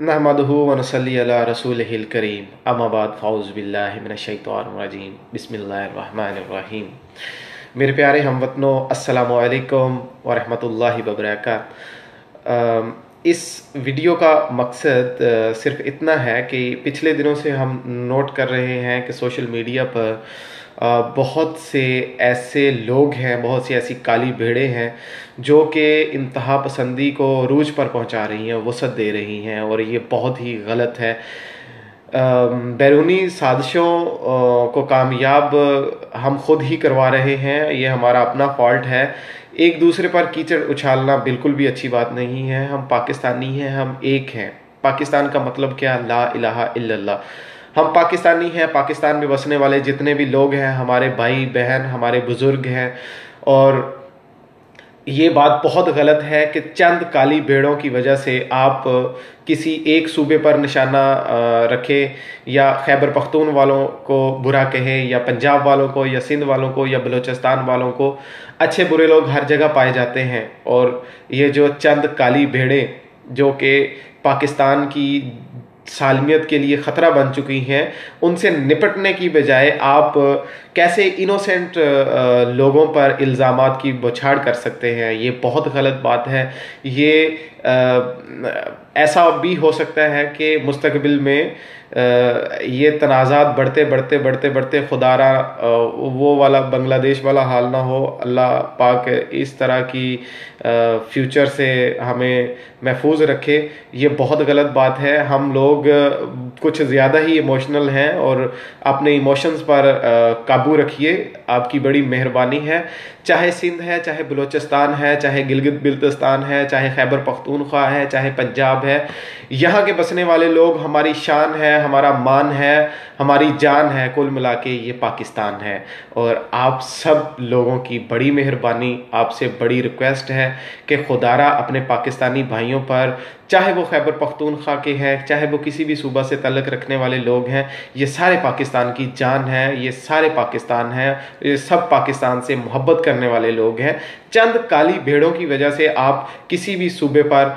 नहमदुहु व नसल्ली अला रसूलिहिल करीम अम्मा बाद फ़ाउज़ु बिल्लाहि मिनश शैतानिर रजीम बिस्मिल्लाहिर रहमानिर रहीम। मेरे प्यारे हमवतनों, अस्सलामु अलैकुम व रहमतुल्लाहि व बरकातहू। इस वीडियो का मकसद सिर्फ इतना है कि पिछले दिनों से हम नोट कर रहे हैं कि सोशल मीडिया पर बहुत से ऐसे लोग हैं, बहुत सी ऐसी काली भेड़ें हैं जो कि इंतहा पसंदी को रूज पर पहुंचा रही हैं, वसअत दे रही हैं, और ये बहुत ही गलत है। बैरूनी साजिशों को कामयाब हम खुद ही करवा रहे हैं, ये हमारा अपना फॉल्ट है। एक दूसरे पर कीचड़ उछालना बिल्कुल भी अच्छी बात नहीं है। हम पाकिस्तानी हैं, हम एक हैं। पाकिस्तान का मतलब क्या? ला इलाहा इल्लल्लाह। हम पाकिस्तानी हैं। पाकिस्तान में बसने वाले जितने भी लोग हैं हमारे भाई बहन, हमारे बुजुर्ग हैं, और ये बात बहुत गलत है कि चंद काली भेड़ों की वजह से आप किसी एक सूबे पर निशाना रखें, या खैबर पख्तून वालों को बुरा कहें, या पंजाब वालों को, या सिंध वालों को, या बलूचिस्तान वालों को। अच्छे बुरे लोग हर जगह पाए जाते हैं, और ये जो चंद काली भेड़ें जो कि पाकिस्तान की सालमियत के लिए ख़तरा बन चुकी हैं, उनसे निपटने की बजाय आप कैसे इनोसेंट लोगों पर इल्ज़ामात की बौछार कर सकते हैं। ये बहुत गलत बात है। ये ऐसा भी हो सकता है कि मुस्तकबिल में ये तनाज़ात बढ़ते बढ़ते बढ़ते बढ़ते खुदारा वो वाला बांग्लादेश वाला हाल ना हो। अल्लाह पाक इस तरह की फ्यूचर से हमें महफूज रखे। ये बहुत गलत बात है। हम लोग कुछ ज़्यादा ही इमोशनल हैं, और अपने इमोशंस पर काबू रखिए, आपकी बड़ी मेहरबानी है। चाहे सिंध है, चाहे बलूचिस्तान है, चाहे गिलगित बिल्तिस्तान है, चाहे खैबर पख्तूनख्वा है, चाहे पंजाब है, यहाँ के बसने वाले लोग हमारी शान है, हमारा मान है, हमारी जान है। कुल मिला के ये पाकिस्तान है, और आप सब लोगों की बड़ी मेहरबानी, आपसे बड़ी रिक्वेस्ट है कि खुदारा अपने पाकिस्तानी भाइयों पर, चाहे वो खैबर पख्तूनख्वा के हैं, चाहे वो किसी भी सूबा से तल्लुक़ रखने वाले लोग हैं, ये सारे पाकिस्तान की जान है, ये सारे पाकिस्तान हैं, ये सब पाकिस्तान से मोहब्बत करने वाले लोग हैं। चंद काली भेड़ों की वजह से आप किसी भी सूबे पर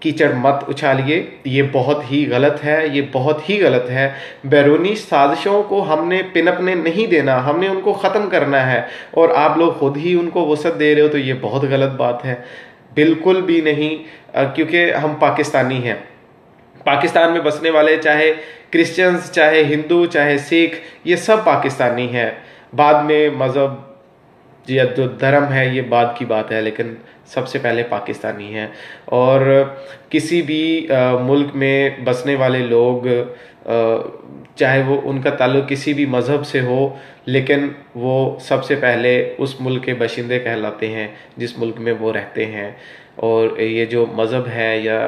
कीचड़ मत उछालिए। ये बहुत ही गलत है, ये बहुत ही गलत है। बैरूनी साजिशों को हमने पिनपने नहीं देना, हमने उनको ख़त्म करना है, और आप लोग खुद ही उनको वसअत दे रहे हो, तो ये बहुत गलत बात है। बिल्कुल भी नहीं, क्योंकि हम पाकिस्तानी हैं। पाकिस्तान में बसने वाले चाहे क्रिश्चियंस, चाहे हिंदू, चाहे सिख, ये सब पाकिस्तानी हैं। बाद में मज़हब या जो धर्म है ये बाद की बात है, लेकिन सबसे पहले पाकिस्तानी हैं। और किसी भी मुल्क में बसने वाले लोग, चाहे वो उनका ताल्लुक़ किसी भी मज़हब से हो, लेकिन वो सबसे पहले उस मुल्क के बाशिंदे कहलाते हैं जिस मुल्क में वो रहते हैं। और ये जो मज़हब है या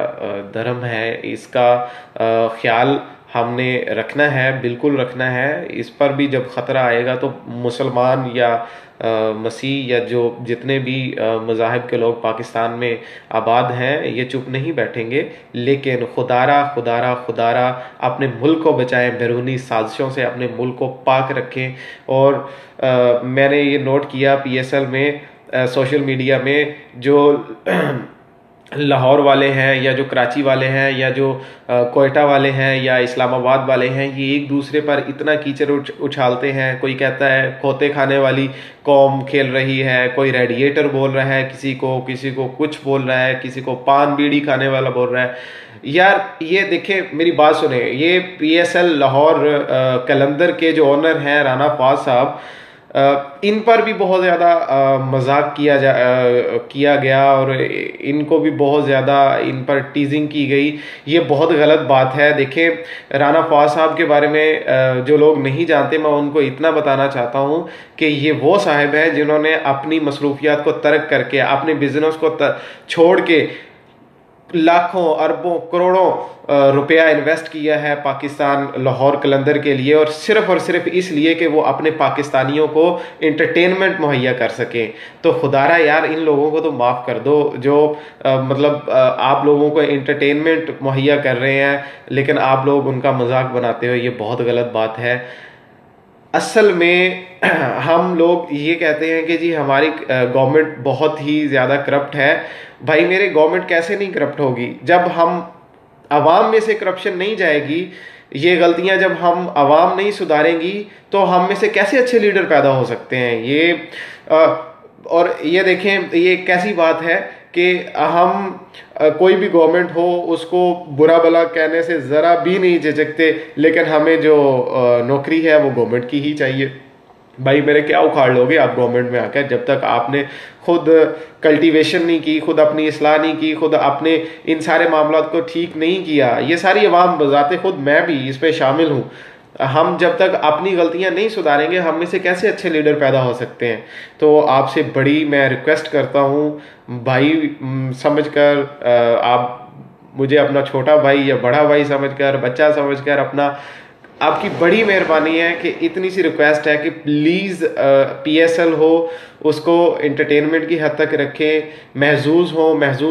धर्म है, इसका ख्याल हमने रखना है, बिल्कुल रखना है। इस पर भी जब ख़तरा आएगा तो मुसलमान या मसीह या जो जितने भी मज़ाहिब के लोग पाकिस्तान में आबाद हैं, ये चुप नहीं बैठेंगे। लेकिन खुदारा खुदारा खुदारा अपने मुल्क को बचाएं, बैरूनी साजिशों से अपने मुल्क को पाक रखें। और मैंने ये नोट किया PSL में, सोशल मीडिया में जो लाहौर वाले हैं, या जो कराची वाले हैं, या जो कोयटा वाले हैं, या इस्लामाबाद वाले हैं, ये एक दूसरे पर इतना कीचड़ उछालते हैं। कोई कहता है खोते खाने वाली कौम खेल रही है, कोई रेडिएटर बोल रहा है किसी को कुछ बोल रहा है, किसी को पान बीड़ी खाने वाला बोल रहा है। यार ये देखें, मेरी बात सुने। ये PSL लाहौर कलंदर के जो ओनर हैं राना फवाद साहब, इन पर भी बहुत ज़्यादा मजाक किया गया, और इनको भी बहुत ज़्यादा इन पर टीजिंग की गई। ये बहुत गलत बात है। देखें, राना फवाद साहब के बारे में जो लोग नहीं जानते, मैं उनको इतना बताना चाहता हूँ कि ये वो साहिब हैं जिन्होंने अपनी मसरूफियात को तर्क करके, अपने बिजनेस को छोड़ के लाखों अरबों करोड़ों रुपया इन्वेस्ट किया है पाकिस्तान लाहौर कलंदर के लिए, और सिर्फ इसलिए कि वो अपने पाकिस्तानियों को इंटरटेनमेंट मुहैया कर सकें। तो खुदारा यार, इन लोगों को तो माफ़ कर दो जो मतलब आप लोगों को इंटरटेनमेंट मुहैया कर रहे हैं, लेकिन आप लोग उनका मजाक बनाते हो। ये बहुत गलत बात है। असल में हम लोग ये कहते हैं कि जी हमारी गवर्नमेंट बहुत ही ज़्यादा करप्ट है। भाई मेरे, गवर्नमेंट कैसे नहीं करप्ट होगी जब हम अवाम में से करप्शन नहीं जाएगी, ये गलतियां जब हम अवाम नहीं सुधारेंगी तो हम में से कैसे अच्छे लीडर पैदा हो सकते हैं। और ये देखें, ये कैसी बात है कि हम कोई भी गवर्नमेंट हो उसको बुरा भला कहने से ज़रा भी नहीं झिझकते, लेकिन हमें जो नौकरी है वो गवर्नमेंट की ही चाहिए। भाई मेरे क्या उखाड़ लोगे आप गवर्नमेंट में आकर, जब तक आपने खुद कल्टीवेशन नहीं की, खुद अपनी इस्लाह नहीं की, खुद अपने इन सारे मामलों को ठीक नहीं किया। ये सारी अवाम बजाते खुद, मैं भी इसमें शामिल हूँ, हम जब तक अपनी गलतियां नहीं सुधारेंगे हम में से कैसे अच्छे लीडर पैदा हो सकते हैं। तो आपसे बड़ी मैं रिक्वेस्ट करता हूँ भाई समझकर, आप मुझे अपना छोटा भाई या बड़ा भाई समझकर, बच्चा समझकर, अपना आपकी बड़ी मेहरबानी है कि इतनी सी रिक्वेस्ट है कि प्लीज़ पीएसएल हो उसको एंटरटेनमेंट की हद तक रखें, महजूज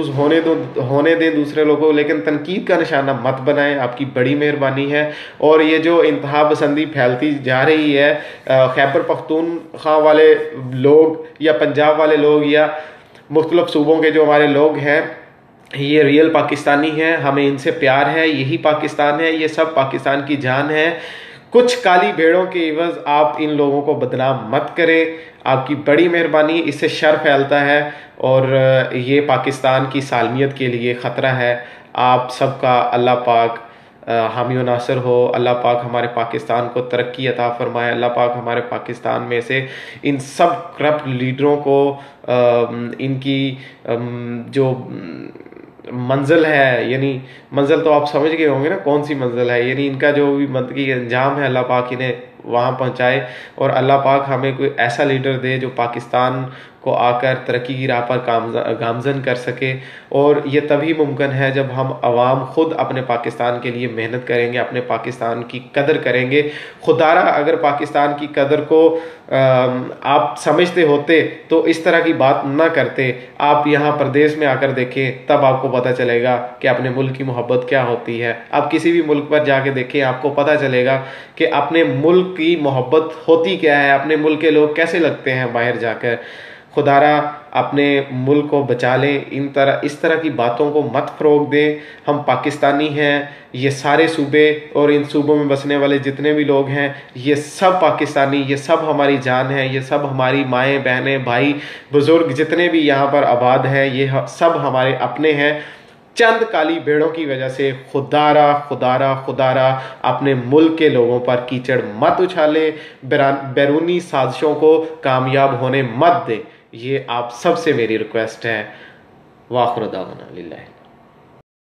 होने दें दूसरे लोगों को, लेकिन तनकीद का निशाना मत बनाएं। आपकी बड़ी मेहरबानी है। और ये जो इंतहा पसंदी फैलती जा रही है, खैबर पख्तूनख्वा वाले लोग या पंजाब वाले लोग या मुख्तलिफ सूबों के जो हमारे लोग हैं, ये रियल पाकिस्तानी है, हमें इनसे प्यार है, यही पाकिस्तान है, ये सब पाकिस्तान की जान है। कुछ काली भेड़ों के एवज आप इन लोगों को बदनाम मत करें। आपकी बड़ी मेहरबानी, इससे शर फैलता है और ये पाकिस्तान की सालमियत के लिए ख़तरा है। आप सबका अल्लाह पाक हामी नासर हो। अल्लाह पाक हमारे पाकिस्तान को तरक्की अता फरमाए। अल्लाह पाक हमारे पाकिस्तान में से इन सब करप्ट लीडरों को इनकी जो मंजिल है, यानी मंजिल तो आप समझ गए होंगे ना कौन सी मंजिल है, यानी इनका जो भी मंतकी अंजाम है अल्लाह पाक इन्हें वहाँ पहुँचाए। और अल्लाह पाक हमें कोई ऐसा लीडर दे जो पाकिस्तान को आकर तरक्की की राह पर गामजन कर सके। और ये तभी मुमकिन है जब हम अवाम खुद अपने पाकिस्तान के लिए मेहनत करेंगे, अपने पाकिस्तान की कदर करेंगे। खुदारा अगर पाकिस्तान की कदर को आप समझते होते तो इस तरह की बात ना करते। आप यहाँ प्रदेश में आकर देखें, तब आपको पता चलेगा कि अपने मुल्क की मोहब्बत क्या होती है। आप किसी भी मुल्क पर जाके देखें, आपको पता चलेगा कि अपने मुल्क की मोहब्बत होती क्या है, अपने मुल्क के लोग कैसे लगते हैं बाहर जाकर। खुदारा अपने मुल्क को बचा लें, इस तरह की बातों को मत फ़रोग दें। हम पाकिस्तानी हैं, ये सारे सूबे और इन सूबों में बसने वाले जितने भी लोग हैं ये सब पाकिस्तानी, ये सब हमारी जान है, ये सब हमारी माएँ बहनें भाई बुज़ुर्ग जितने भी यहाँ पर आबाद हैं ये सब हमारे अपने हैं। चंद काली भेड़ों की वजह से खुदारा खुदारा खुदारा अपने मुल्क के लोगों पर कीचड़ मत उछालें, बैरूनी साजिशों को कामयाब होने मत दें। ये आप सबसे मेरी रिक्वेस्ट है। वाखिर दावाना लिल्लाह।